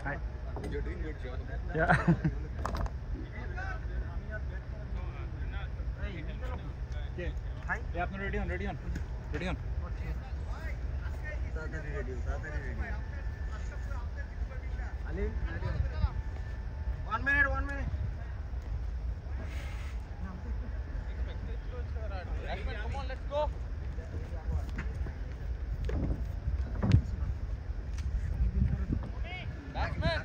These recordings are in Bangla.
Hi. You're doing good job. Yeah. Okay. Hi. Yeah, I'm ready on. Ready on. Ready. Ali. 1 minute. Come on, let's go. Batsman.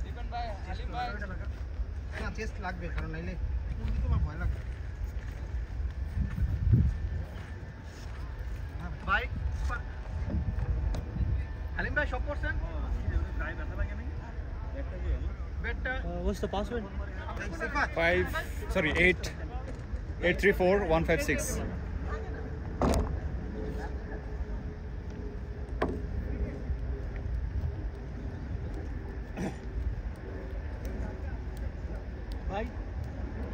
Even by Halim by. না চেস্ট লাগবে কারণ নাইলে কোন দিকে আমার ভয় লাগবে ভাই হালিম ভাই সব করছেন গায়ে ব্যথা লাগে নাকি বেটটা What's the password? 834-156. ভাই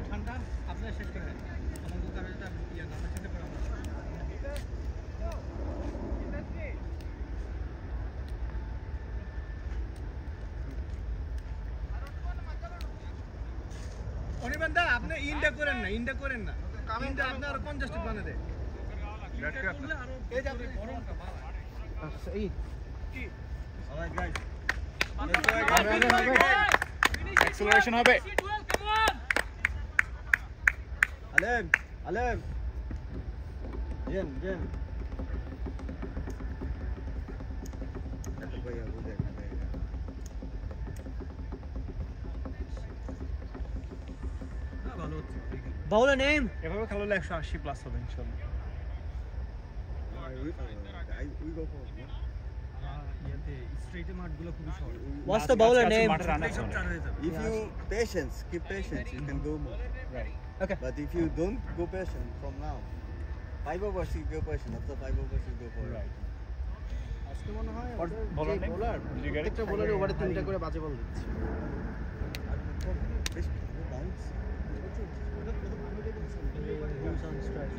ঠান্ডা আপনারা শেষ করে দেন আমার দোকানে এটা ইয়া নাম্বার চেঞ্জ করা অনিবান্দা আপনি ইনটা করেন না ইনটা আপনি আরো 50 টা বানাতে দেন এই যে আপনি গরমটা বাড়ায় আচ্ছা এই কি অলরাইট গাইস Acceleration হবে Alam. Jen. Ito ba yung budak na tayo? ভালো হচ্ছে Bowler name? এভাবে খেললে 180 প্লাস হবে ইনশাআল্লাহ We go for it. ইয়াতে স্ট্রেটে মাঠগুলো খুবই সহজ What's the bowler name? If you keep patience, you can go more. Right. Okay. But if you don't go patient from now, 5 overs you go patient. After 5 overs you go for it. Right. আজকে মনে হয় bowler name? Bowler Did you get it? প্রত্যেকটা বোলারে ওভারে 3টা করে বাজে বল দিচ্ছে Bounce. Who's on strike?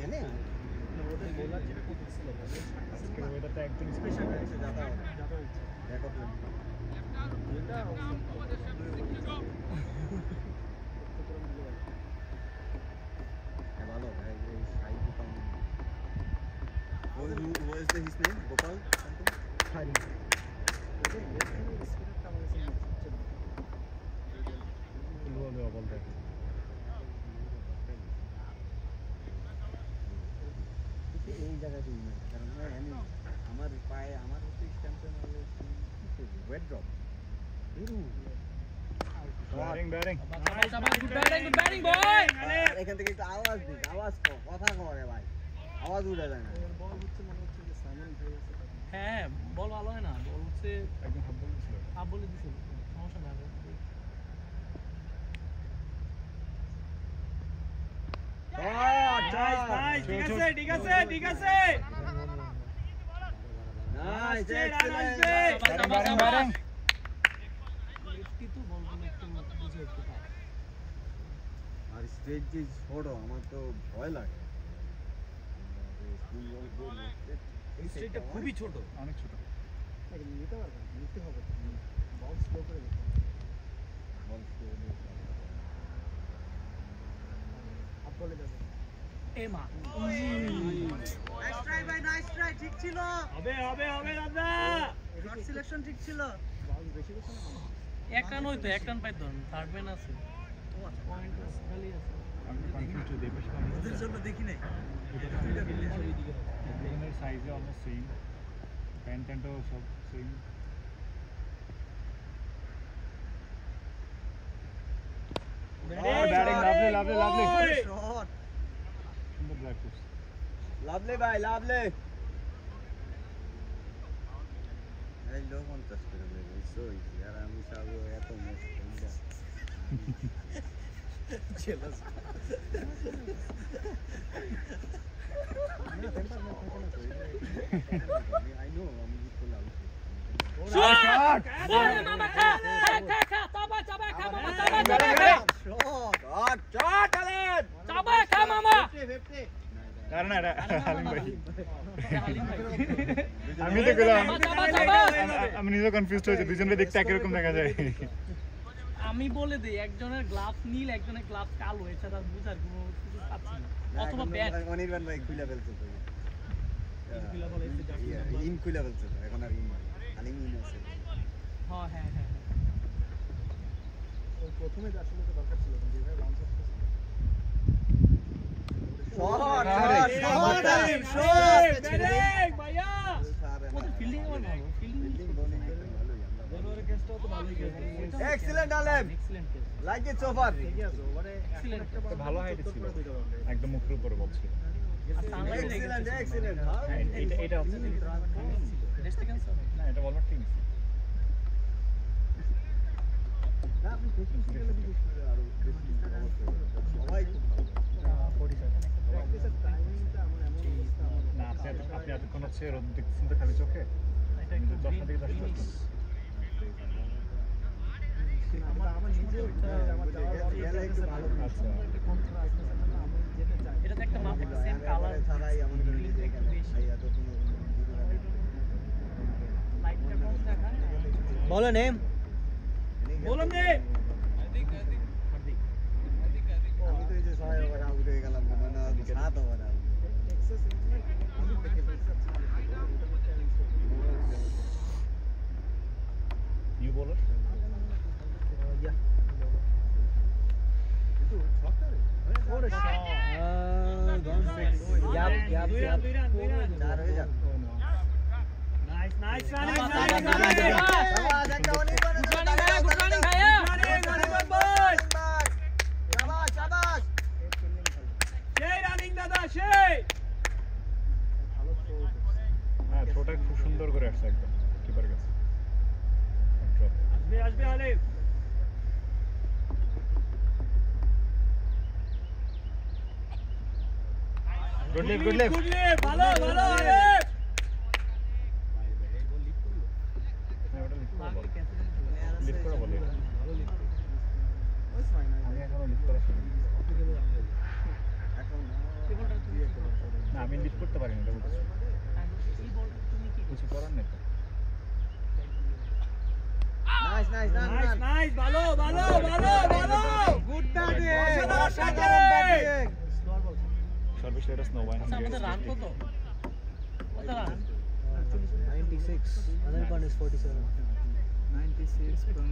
এনে ওদের বোলার যেটা করতেছিল আজকে ওয়েদারটা একদম স্পেশাল এসে যাতা হচ্ছে ব্যাক অফ লাইন এটা ভালো এই সাই Gopal who is his name Gopal something এই জায়গাতে কারণ আমি আমার পায়ে আমার হচ্ছে স্ট্যাম্পে মারলে wait drop batting Good batting, boy. এখান থেকে একটু আওয়াজ দিই কথা করে ভাই আওয়াজ উঠে যায় না বল হচ্ছে মনে হচ্ছে যে সাইমন ভাই আছে হ্যাঁ বল ভালো হয় না বল হচ্ছে একদম হাফ বল ছিল আপ বলে দিছিল সমস্যা না ঠিক আছে নাইস ব্যাটিং লিফটি তো বলগুলো একটু বুঝে একটু আর স্ট্রেট যে ছোট আমার তো ভয় লাগে এই স্ট্রেটটা খুবই ছোট অনেক ছোট নিতে পারবেন নিতে হবে বল স্লো করে দিতে বল আপ বলে যাবে এ মা নাইস ট্রাই ভাই নাইস ট্রাই ঠিক ছিল হবে দাদা শট সিলেকশন ঠিক ছিল বল বেশি বেশি না এক রান হইতো এক রান পাইতো থার্ড ম্যান আছে পয়েন্ট খালি আছে আমি কনফিউজ হই দেবো ওদের জন্য দেখি নাই দুজনের সাইজে অলমোস্ট সেম প্যান্টও সব সেম ব্যাটিং লাভলি শট সুন্দর ড্রাইভ করছে লাভলি ভাই লাভলি এই লো কন্টাস করে দেবে সো ইজি আর আমি সব এত ম্যাচ খেলছি জেলাস I know আমি জিত করলাম শট মামা খা চাবা খা মামা চাবা শট আলেন খা মামা 50 আরে না, এটা হালিম ভাই। হালিম ভাই। আমি তো গেলাম, চাবা। আমি নিজে কনফিউজড হয়েছি, দুজনে দেখতে একরকম দেখা যায়। আমি বলে দিই একজনের গ্লাভস নীল একজনের গ্লাভস কালো, এছাড়া বুঝার কোনো কিছু পাচ্ছি না। অথবা ব্যাট অনির্বাণ ভাই খুলে ফেলছে তো খুলে বলে ইন খুলে ফেলছে তো এখন আর ইন হালিম ইন আছে হ্যাঁ হ্যাঁ হ্যাঁ প্রথমে আসলে তো দরকার ছিল কিন্তু ভাই লাঞ্চ ভাইয়া ওদের ফিল্ডিং আমার ভালো ফিল্ডিং এক্সিলেন্ট আলেম excellent like it so far excellent একটা ভালো হাইট ছিল, একদম মুখের উপরে বল ছিল। এক্সিলেন্ট এক্সিলেন্ট হ্যাঁ, এটা হচ্ছে রেস্ট ক্যান্সার না, এটা বলার ঠিক আছে। না আপনি টেকনিক্যালি বিশেষ করে আরো বেশি সবাই খুব ভালো প্র্যাকটিসের টাইমিংটা আমার এমন অবস্থা না, আপনি এতক্ষণ হচ্ছে রোদ দেখতেছেন তো খালি চোখে, এটা কিন্তু একটু 10টা থেকে 10টা গ্রিনিশ আমার নিজেও আমার গেলে একটু ভালো আচ্ছা, এটা একটা মাপ একটা সেম কালার ছাড়াই এমন করে গ্রিনটা একটু বেশি ভাই এত কোনো লাইটটা কম দেখায় বলো নেম বলুন রে আমি তো এই যে 6 ওভার আউট হয়ে গেলাম না 7 ওভার আউট নিউ বোলার। চার হয়ে যাক হ্যাঁ, থ্রোটা খুব সুন্দর করে আসছে একদম কিপার কাছে। Good lift, good lift. ভালো ভালো লিফট করে বলে, আমি এখনো লিফট করা শিখিনি। এখন না, আমি লিফট করতে পারিনি, এটা বলতেছি। কিছু করার নেই তো। নাইস নাইস রান রান ভালো ভালো ভালো ভালো গুড ব্যাটিং সর্বশেষ এটা স্নো ওয়াইন। আচ্ছা আমাদের রান কত রান 96 Anirban is 47 96 from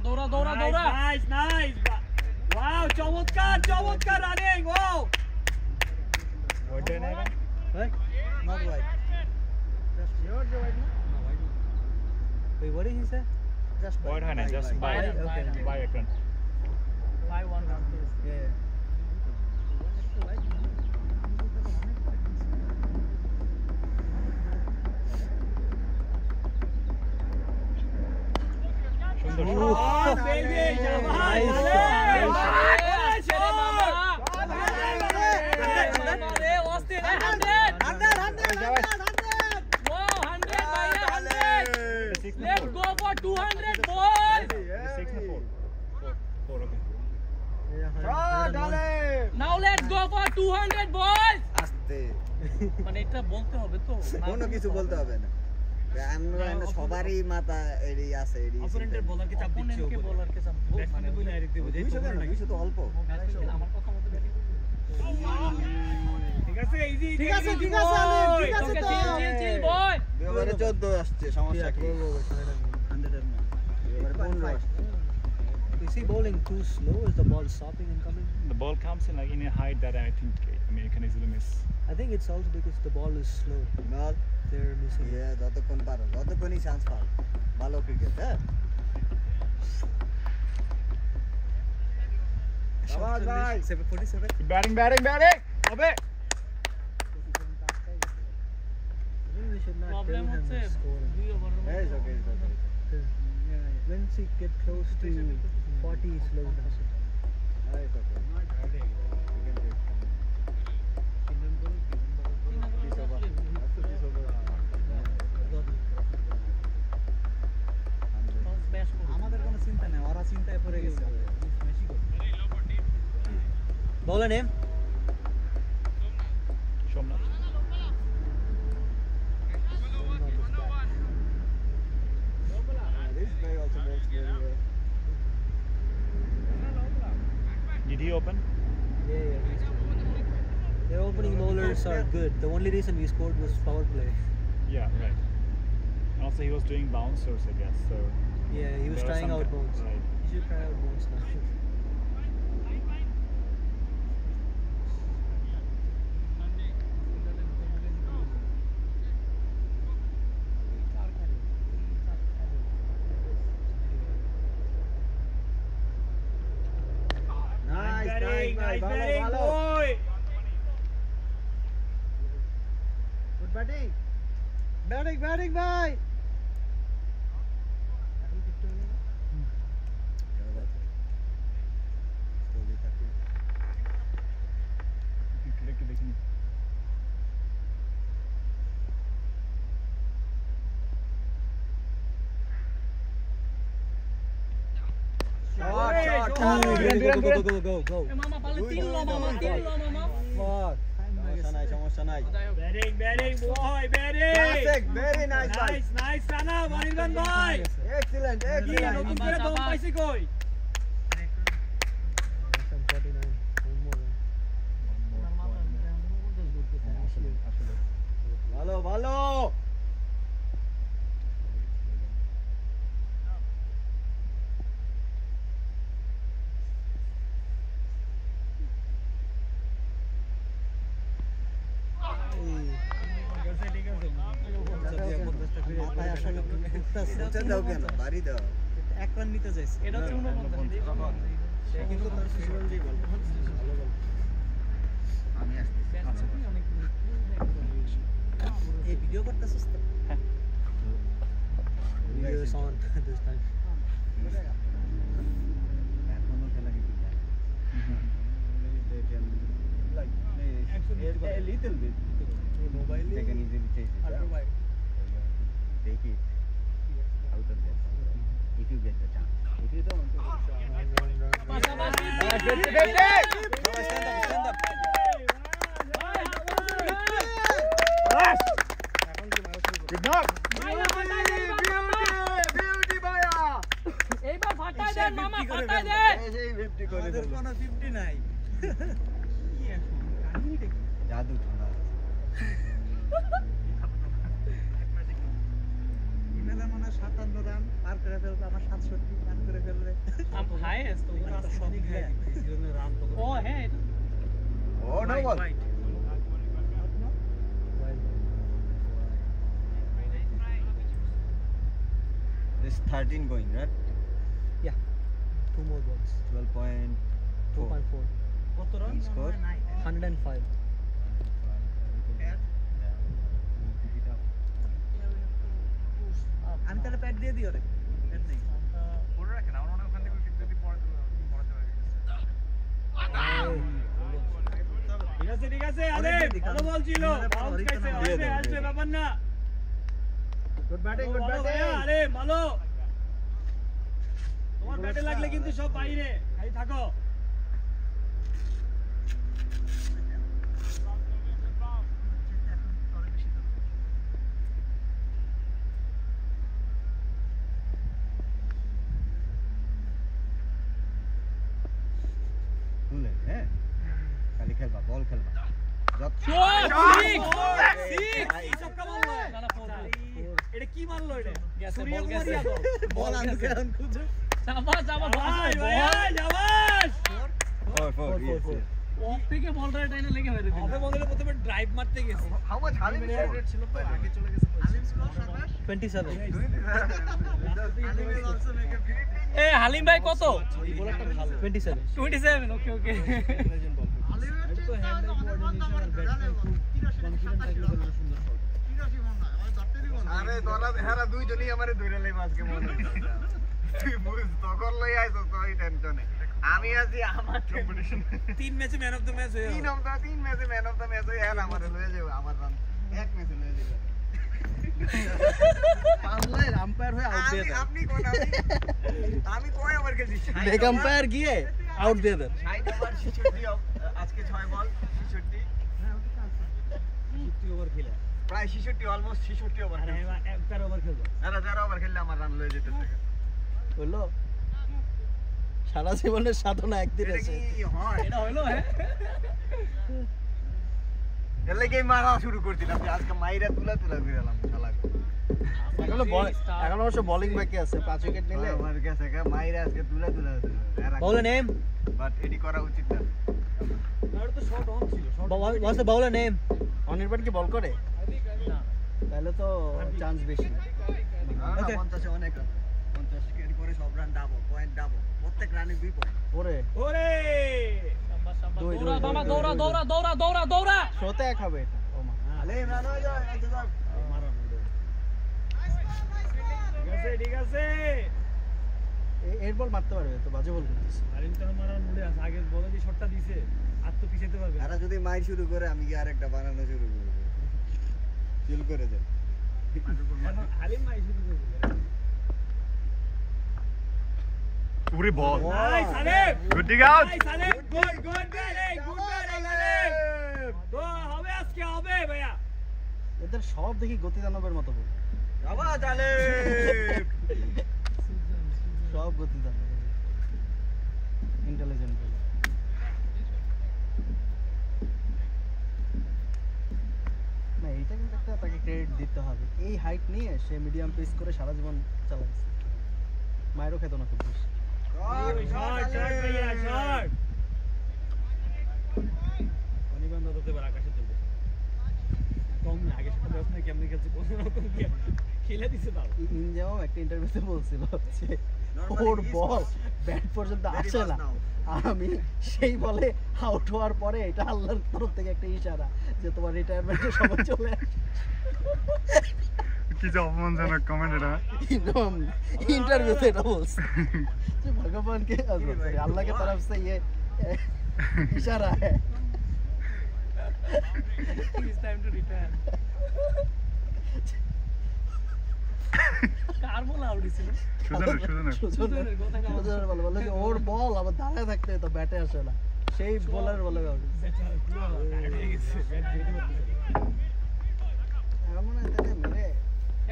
দৌড়া দৌড়া দৌড়া নাইস নাইস ওয়াও চমৎকার চমৎকার রানিং ওয়াও ওইটাই না এটা? not wide just your wide no wait what did he say just Wide হয় না, just by okay. by a run. By one run yeah সুন্দর। Let's go for 200 boys. 6 না 4? 4 okay. Now let's go for 200 boys. আস্তে মানে এটা বলতে হবে তো কোনো কিছু বলতে হবে না আমরা সবারই মাথা এরি আছে এরি অপোনেন্টের বোলারকে চাপ দিচ্ছে ওপরে বোলারকে চাপ ব্যাটসম্যানে বলে ডাইরেক্ট দেব 200 তো অল্প আমার কথা মতো ব্যাটিং ঠিক আছে আলেম ঠিক আছে তো চিল বয় 2014 আসছে সমস্যা কি 100 এর না 15 আসছে is he bowling too slow is the ball stopping and coming The ball comes in like in a height that I think you can easily miss. I think it's also because the ball is slow নল they're missing it. যতক্ষণ পারো যতক্ষণই চান্স পাও ভালো ক্রিকেট হ্যাঁ আবার ভাই 747 Batting, batting, batting. হবে। I think we should not problem tell him হচ্ছে the score. 2 ওভারের এই মধ্যে ওকে once you get close to 40, it slows down. It's okay. You can take it. This over. After this over. আমাদের কোনো চিন্তা নেই, ওরা চিন্তায় পড়ে গেছে। বলো name Somnath. This guy also works very well. Did he open? Yeah, he's good. Their opening bowlers are good. The only reason we scored was power play. Yeah, right. And also he was doing bouncers, I guess. So Yeah, he was there was trying some out ki- bounce. Right. He should try out bounce now. Nice batting, boy. Good batting. Batting, boy. Shot. Go. এ মামা পালে তিন লো মামা Fuck. সমস্যা নাই। Batting, boy, batting. Classic, very nice. Nice, Sana, Maningan boy. Excellent. নতুন করে দম পাইছি কই? ভালো। মাথায় আসলে দাও কেন বাড়ি দাও এক রান নিতে চাইছে এটা হচ্ছে 49 সে কিন্তু তার সুযোগ দিয়ে বল ভালো বল আমি আসছি এই ভিডিও করতেছস তো video is on this time এখনো খেলা কি যায় like a little bit mobile they can easily change it take it out of there if you get the chance if you don't stand up good knock beauty bhaiya এইবার ফাটাই দেন মামা ফাটাই দেন এই 50 করে দেন কোনো 50 নাই কি এখন কাহিনীটা কি জাদু ঠান্ডা ইমেলা মানে 57 রান পার করে ফেলবে আমার 67 রান করে ফেলবে আম হাইয়েস্ট তো ওরা সব খেয়ে দিবে রান তো ও হ্যাঁ ও no ball this 13 going right yeah 2 more balls 12.4 কত রান score 105 আমি তাহলে প্যাড দিয়ে দিও রে প্যাড নেই পড়ে রাখেন আমরা ওখান থেকে যদি পড়াতে পারি ঠিক আছে আলে ভালো বল ছিল বাউন্স খাইছে আসবে ব্যাপার না গুড ব্যাটিং আরে ভালো তোমার ব্যাটে লাগলে কিন্তু সব বাইরে খালি থাকো হ্যাঁ খালি খেলবা বল খেলবা এটা কি মারলো এটা গেছে, সূর্য বল কুমার গেছে। যাদব বল আমি কেন খুঁজো চাবাস ভাই ভাই যাবাস 4 অফ থেকে বলটা টাইনে লেগে মেরে দিল হবে বদলে প্রথমে ড্রাইভ মারতে গেছে হাউ মাচ হালিম ছিল তো আগে চলে গেছে Halim score 27 Halim also make a a Halim ভাই কত এই বোলারটা ভালো 27 27 ওকে ওকে হালিমের তো হ্যান্ড কোঅর্ডিনেশন আর ব্যাটসম্যান খুব কনফিডেন্ট থাকলে বলে সুন্দর শট 83 মন না আমি ধরতে দিব না আরে ধরা হেরা দুইজনই আমারে ধরে লই আজকে মনে তুই বুঝ তখন লই আইছস তো এই টেনশনে আমি আছি আমার কম্পিটিশন 3 ম্যাচে ম্যান অফ দ্য ম্যাচ হয়ে 3 ম্যাচে ম্যান অফ দ্য ম্যাচ হই আর আমারে লয়ে যাবে আমার রান এক ম্যাচে লয়ে যাবে পারলে আম্পায়ার হয়ে আউট দিয়ে দেন আপনি কোন আমি কয় ওভার খেলছি লেগ আম্পায়ার গিয়ে আউট দিয়ে দেন 60 ওভার 66 আজকে 6 বল 66 ওভার খেলা প্রায় 66 অলমোস্ট 66 ওভার আরে 11 ওভার খেলবো আরে 11 ওভার খেললে আমার রান লয়ে যেতে থাকে হলো সারা জীবনের সাধনা একদিন এটা আছে কি হয় এটা হলো হ্যাঁ এর লাগি মারা শুরু করছিলাম যে আজকে মাইরা তুলা ফিরালাম শালা এখন অবশ্য বোলিং বাকি আছে 5 উইকেট নিলে আমার কাছে মাইরা আজকে তুলা bowler name বাট এডি করা উচিত না আর তো শট অন ছিল shot what's the bowler name Anirban কি বল করে না তাহলে তো চান্স বেশি ওকে 50 এ অনেক 50 কেরি করে সব রান ডাবল পয়েন্ট ডাবল প্রত্যেক রানে 2 পয়েন্ট ওরে ওরে শাবাশ শাবাশ দুই, দৌড়া দুই, মামা দুই, দৌড়া দুই, দৌড়া দৌড়া দৌড়া দৌড়া শোতে এক হবে এটা ও মা আলে ইমরান হয়ে যায় আচ্ছা যাও ঠিক আছে এর বল মারতে পারবে তো বাজে বল করতেছে আরিনটার মারার মুডে আছে আগের বলে যে শটটা দিছে আর তো পিছাইতে পারবে না। আর যদি মাইর শুরু করে আমি কি আরেকটা বানানো শুরু করব চিল করে দেন এখন হালিম মাই শুরু করে দিবে Puri ball. Nice Halim Good dig out. Nice Halim good batting Halim তো হবে আজকে হবে ভাইয়া এদের সব দেখি গতি দানবের মতো বল আবার চলে সব গতি দানব ইন্টেলিজেন্ট বল না এইটা কিন্তু একটা তাকে ক্রেডিট দিতে হবে এই হাইট নিয়ে সে মিডিয়াম পেস করে সারা জীবন চালাচ্ছে মায়েরও খেত না খুব বেশি শট শট ভাইয়া শট অনিবন্ধ হতে পারে আকাশে চলবে কম না আগে সাথে ব্যস্ত নাই কেমনে খেলছে কোন রকম খেলে দিছে দাও ইনজাও একটা ইন্টারভিউতে বলছিল যে ওর বল ব্যাট পর্যন্ত আসে না আমি সেই বলে আউট হওয়ার পরে এটা আল্লাহর তরফ থেকে একটা ইশারা যে তোমার রিটায়ারমেন্টের সময় চলে আসে কি যে অপমানজনক কমেন্ট এটা इंटरव्यू এটা বলছে যে ভগবান के अल्लाह की तरफ से ये इशारा है It's time to retire. Car ball out ছিল সুজনের সুজনের কথা কাজ সুজনের বলে বলে যে ওর বল আবার দাঁড়ায় থাকতে তো ব্যাটে আসে না সেই বোলার বলে আউট বেচারা পুরো টায়ার্ড হয়ে গেছে ব্যাট যেতে পারতেছে এমন মনে হয় তাকে মেরে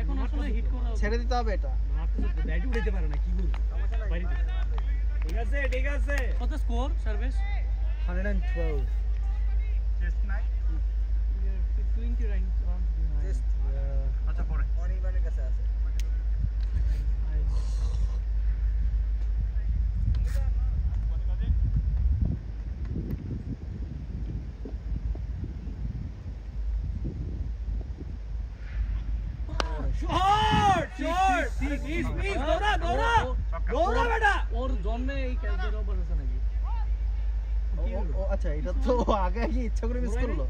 এখন আসলে হিট করা ছেড়ে দিতে হবে এটা মারতে ব্যাট উঠাইতে পারে না কি করব বাইরে ঠিক আছে কত স্কোর সার্ভিস 112 টেস্ট নাই 20 রাউন্ডস বিহাইন্ড টেস্ট আচ্ছা পরে অনিবানের কাছে আছে প্লিজ দৌড়া বেটা ওর জন্মে এই ক্যালকের ওভার আছে নাকি ও আচ্ছা এটা তো আগে কি ইচ্ছা করে মিস করলো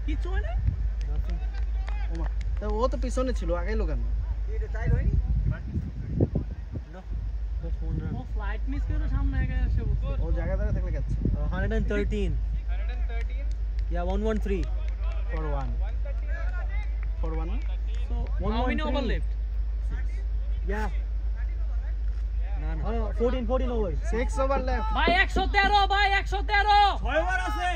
কিছু হয় না ওমা তা ও তো পিছনে ছিল আগেই লোকান এটা চাইল হয়নি ও ফ্লাইট মিস করে সামনে আগে এসে বসে ও জায়গা ধরে থাকলে গেছে 113 yeah 113 for one so how many over left yeah না না 14 overs 6 over left ভাই 113 ভাই 113 ছয় ওভার আছে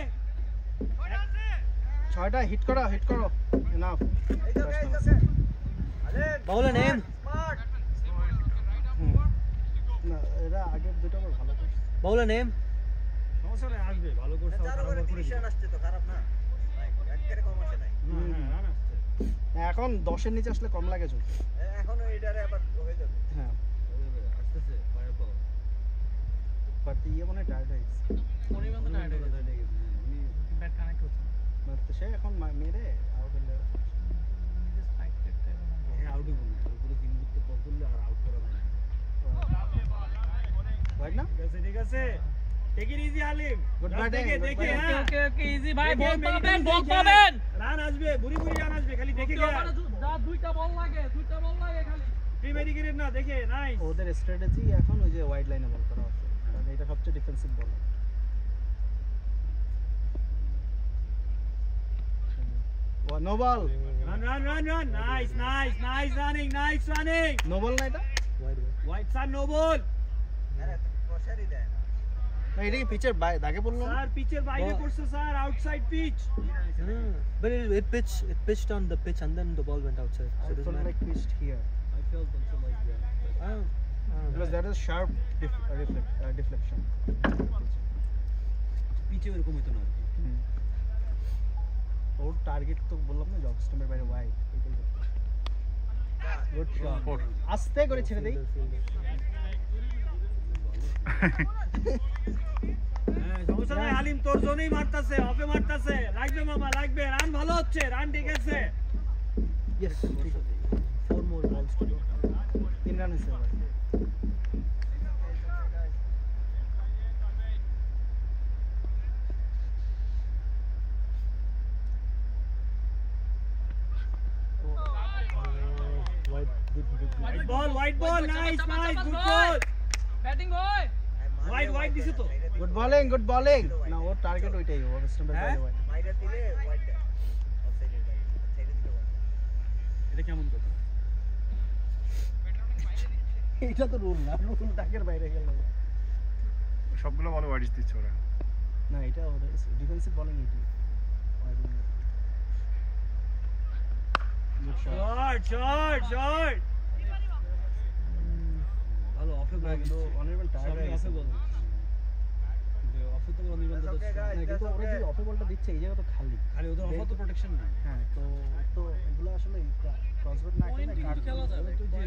6টা হিট করো এনাফ এই যে আলে বাউলের নেম স্মার্ট না এরা আগের দুটো বল ভালো করছে বাউলের নেম সমস্যা নাই আসবে ভালো করছে চার ওভারে 30 রান আসছে তো খারাপ না একবারে কম আসে নাই রান আসছে এখন 10 এর নিচে আসলে কম লাগে চলতে এখন এইটারে আবার হয়ে যাবে হ্যাঁ আসতেছে ফায়ার পাওয়ার বাট ইয়ে মনে টায়ার্ড হয়ে গেছে উনি বন্ধ না এটা উনি ব্যাট কানেক্ট হচ্ছে মারতে সে এখন মেরে আউট হলে নিজে স্ট্রাইক করতে আউট হবে না পুরো 3 উইকেট পর করলে আর আউট করা যায় না রাইট না ঠিক আছে take it easy Halim Good batting, good দেখে batting. হ্যাঁ ওকে ইজি ভাই বল পাবেন রান আসবে বুড়ি রান আসবে খালি দেখে যা দুইটা বল লাগে খালি প্রিমেডিকেটেড না দেখে নাইস ওদের স্ট্র্যাটেজি এখন ওই যে ওয়াইড লাইনে বল করা আছে, কারণ এটা সবচেয়ে defensive ball. No ball, run nice running no ball না এটা, হোয়াইট স্যার নো বল না এটা কি পিচের দাগে পড়লো না? স্যার পিচের বাইরে করছে sir outside pitch But it pitched on the pitch and then the ball went outside. I felt like pitched here I felt also like that. because that is sharp deflection. পিচে এরকম হতো না। ওর টার্গেট তো বললাম না, জব স্টাম্পের বাইরে ওয়াইড, এটাই গুড শট। আস্তে করে ছেড়ে দেই। সমস্যা নাই হালিম, তোর জন্যই মারতাছে, অফে মারতাছে, লাগবে মামা লাগবে, রান ভালো হচ্ছে, রান ঠিক আছে। ইয়েস, ঠিক আছে। 4 more balls to go. 3 run হয়েছে ভাই। White ball nice good ball batting বয় হোয়াইট দিছে তো গুড বোলিং না, ওর টার্গেট ওইটাই, জব স্টাম্পের বাইরে ওয়াইড। মাইরা দিলে ওয়াইড দেয়। অফসাইডের বাইরে। ছেড়ে দিলে ওয়াইড। এটা কেমন কথা এটা তো রুল না, রুল টার্গেটের বাইরে গেল সবগুলো বলে ওয়াইড দিচ্ছে ওরা। না, এটা ওদের ডিফেন্সিভ বোলিং এটাই। Good shot. শর্ট ভালো অফে বল কিন্তু অনির্বাণ টায়ার্ড হয়ে গেছে। অফে তো অনির্বাণ তো কিন্তু ওরা যে অফে বলটা দিচ্ছে এই জায়গা তো খালি। খালি ওদের অফে তো প্রোটেকশন নাই হ্যাঁ, তো এগুলো আসলে ক্রসবাট না পয়েন্ট খেলে কিন্তু খেলা যাবে তো যে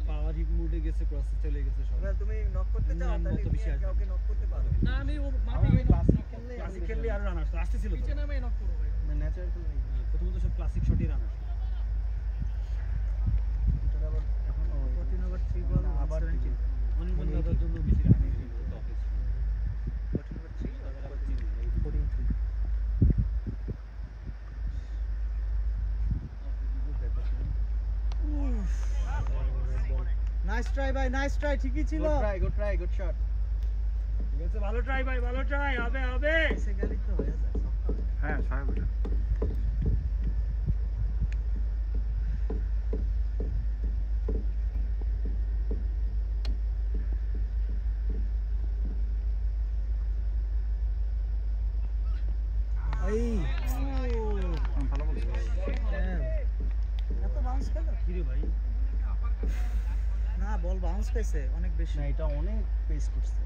পাওয়ার হিট মুডে গেছে ক্রসে চলে গেছে সব তুমি নক করতে চাও তাহলে মতো বেশি আসবে। কাউকে নক করতে পারো। না আমি ও মাঠে গিয়ে ক্লাসিক খেললে ক্লাসিক খেললে আরো রান আসতো আসতেছিল তো নিচে নামে নক করব ভাই ন্যাচারাল খেললে প্রথমত সব ক্লাসিক শটই রান আসতো এটা আবার এখন 14 ওভার 3 বল আবার অনির্বাণ দাদার জন্য বেশি রান ছিল তো অফে 14 ওভার 3 নাইস ট্রাই ভাই, নাইস ট্রাই, ঠিকই ছিল। Good shot. ঠিক আছে ভালো ট্রাই ভাই ভালো ট্রাই হবে এসে গেলেই তো হয়ে যায় সব। হ্যাঁ সাহেব এটা ভালো বলছো। এত বাউন্স খেলো কি রে ভাই না, বল বাউন্স পেয়েছে অনেক বেশি। না, এটা অনেক পেস করছে।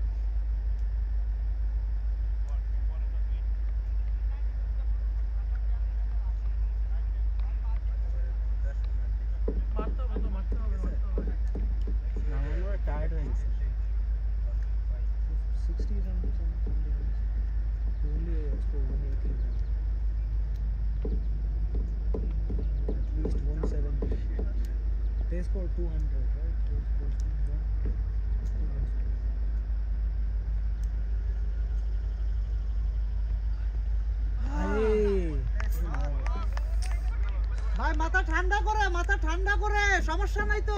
মারতে হবে না, আমরা টায়ার্ড হয়ে গেছে। 60 runs only score 180 runs. At least 170. They scored 200, right? They scored 200. ভাই মাথা ঠান্ডা করে, সমস্যা নাই তো।